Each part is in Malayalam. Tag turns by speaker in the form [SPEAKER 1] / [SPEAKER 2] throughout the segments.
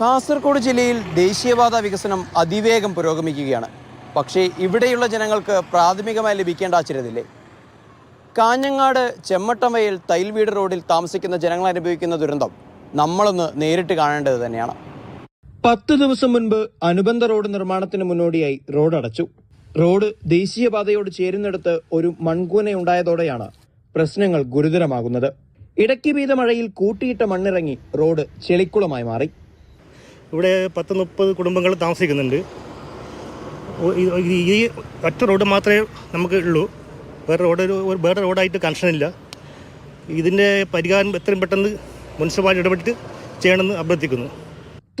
[SPEAKER 1] കാസർഗോഡ് ജില്ലയിൽ ദേശീയപാത വികസനം അതിവേഗം പുരോഗമിക്കുകയാണ്. പക്ഷേ ഇവിടെയുള്ള ജനങ്ങൾക്ക് പ്രാഥമികമായി ലഭിക്കേണ്ട ആശ്രയമില്ലേ? കാഞ്ഞങ്ങാട് ചെമ്മട്ടംവയൽ തൈൽവീട് റോഡിൽ താമസിക്കുന്ന ജനങ്ങൾ അനുഭവിക്കുന്ന ദുരന്തം നമ്മളൊന്ന് നേരിട്ട് കാണേണ്ടത് തന്നെയാണ്. 10 ദിവസം മുൻപ് അനുബന്ധ റോഡ് നിർമ്മാണത്തിന് മുന്നോടിയായി റോഡ് അടച്ചു. റോഡ് ദേശീയപാതയോട് ചേരുന്നിടത്ത് ഒരു മൺകൂനയുണ്ടായതോടെയാണ് പ്രശ്നങ്ങൾ ഗുരുതരമാകുന്നത്. ഇടയ്ക്ക് പെയ്ത മഴയിൽ കൂട്ടിയിട്ട മണ്ണിറങ്ങി റോഡ് ചെളിക്കുളമായി മാറി.
[SPEAKER 2] ഇവിടെ 10-30 കുടുംബങ്ങൾ താമസിക്കുന്നുണ്ട്. ഈ ഒറ്റ റോഡ് മാത്രമേ നമുക്ക് ഉള്ളൂ. വേറെ റോഡായിട്ട് കണക്ഷനില്ല. ഇതിൻ്റെ പരിഹാരം എത്രയും പെട്ടെന്ന് മുനിസിപ്പാലിറ്റി ഇടപെട്ട് ചെയ്യണമെന്ന് അഭ്യർത്ഥിക്കുന്നു.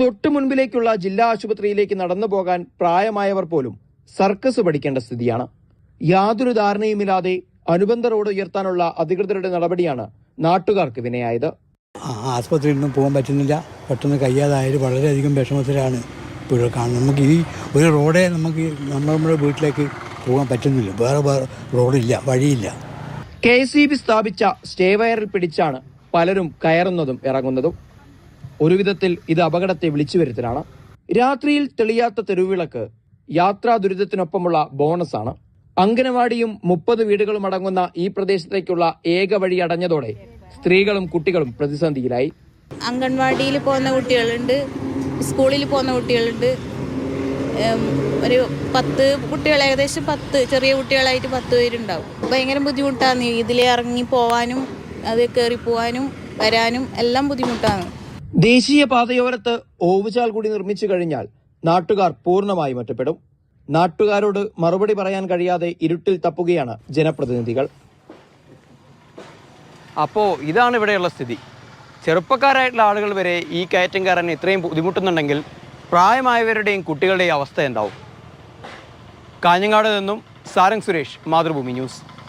[SPEAKER 1] തൊട്ടു മുൻപിലേക്കുള്ള ജില്ലാ ആശുപത്രിയിലേക്ക് നടന്നു പോകാൻ പ്രായമായവർ പോലും സർക്കസ് പഠിക്കേണ്ട സ്ഥിതിയാണ്. യാതൊരു ധാരണയുമില്ലാതെ അനുബന്ധ റോഡ് ഉയർത്താനുള്ള അധികൃതരുടെ നടപടിയാണ് നാട്ടുകാർക്ക് വിനയായത്.
[SPEAKER 3] ആശുപത്രിയിൽ നിന്നും പോകാൻ പറ്റുന്നില്ല. പെട്ടെന്ന് കഴിയാതായാലും വളരെയധികം വിഷമത്തിലാണ് ഇപ്പോഴും കാണുന്നത്. നമുക്ക് ഈ ഒരു റോഡേ നമുക്ക് നമ്മുടെ വീട്ടിലേക്ക് പോകാൻ പറ്റുന്നില്ല. വേറെ റോഡില്ല, വഴിയില്ല.
[SPEAKER 1] KCB സ്ഥാപിച്ച സ്റ്റേ വയറിൽ പിടിച്ചാണ് പലരും കയറുന്നതും ഇറങ്ങുന്നതും. ഒരു വിധത്തിൽ ഇത് അപകടത്തെ വിളിച്ചു വരുത്തലാണ്. രാത്രിയിൽ തെളിയാത്ത തെരുവിളക്ക് യാത്രാ ദുരിതത്തിനൊപ്പമുള്ള ബോണസാണ്. അംഗനവാടിയും 30 വീടുകളും അടങ്ങുന്ന ഈ പ്രദേശത്തേക്കുള്ള ഏക വഴി അടഞ്ഞതോടെ സ്ത്രീകളും കുട്ടികളും പ്രതിസന്ധിയിലായി.
[SPEAKER 4] അംഗൻവാടിയിൽ പോകുന്ന കുട്ടികളുണ്ട്, സ്കൂളിൽ പോകുന്ന കുട്ടികളുണ്ട്. ഒരു 10 കുട്ടികൾ, ഏകദേശം 10 ചെറിയ കുട്ടികളായിട്ട് 10 പേരുണ്ടാവും. ഭയങ്കര ബുദ്ധിമുട്ടാണ് ഇതിൽ ഇറങ്ങി പോവാനും അത് കയറി പോവാനും വരാനും എല്ലാം ബുദ്ധിമുട്ടാണ്.
[SPEAKER 1] ദേശീയപാതയോരത്ത് ഓവുചാൽ കൂടി നിർമ്മിച്ചു കഴിഞ്ഞാൽ നാട്ടുകാർ പൂർണ്ണമായും ഒറ്റപ്പെടും. നാട്ടുകാരോട് മറുപടി പറയാൻ കഴിയാതെ ഇരുട്ടിൽ തപ്പുകയാണ് ജനപ്രതിനിധികൾ. അപ്പോൾ ഇതാണ് ഇവിടെയുള്ള സ്ഥിതി. ചെറുപ്പക്കാരായിട്ടുള്ള ആളുകൾ വരെ ഈ കയറ്റം കയറാൻ ഇത്രയും ബുദ്ധിമുട്ടുന്നുണ്ടെങ്കിൽ പ്രായമായവരുടെയും കുട്ടികളുടെയും അവസ്ഥ എന്താവും? കാഞ്ഞങ്ങാട് നിന്നും സാരംഗ് സുരേഷ്, മാതൃഭൂമി ന്യൂസ്.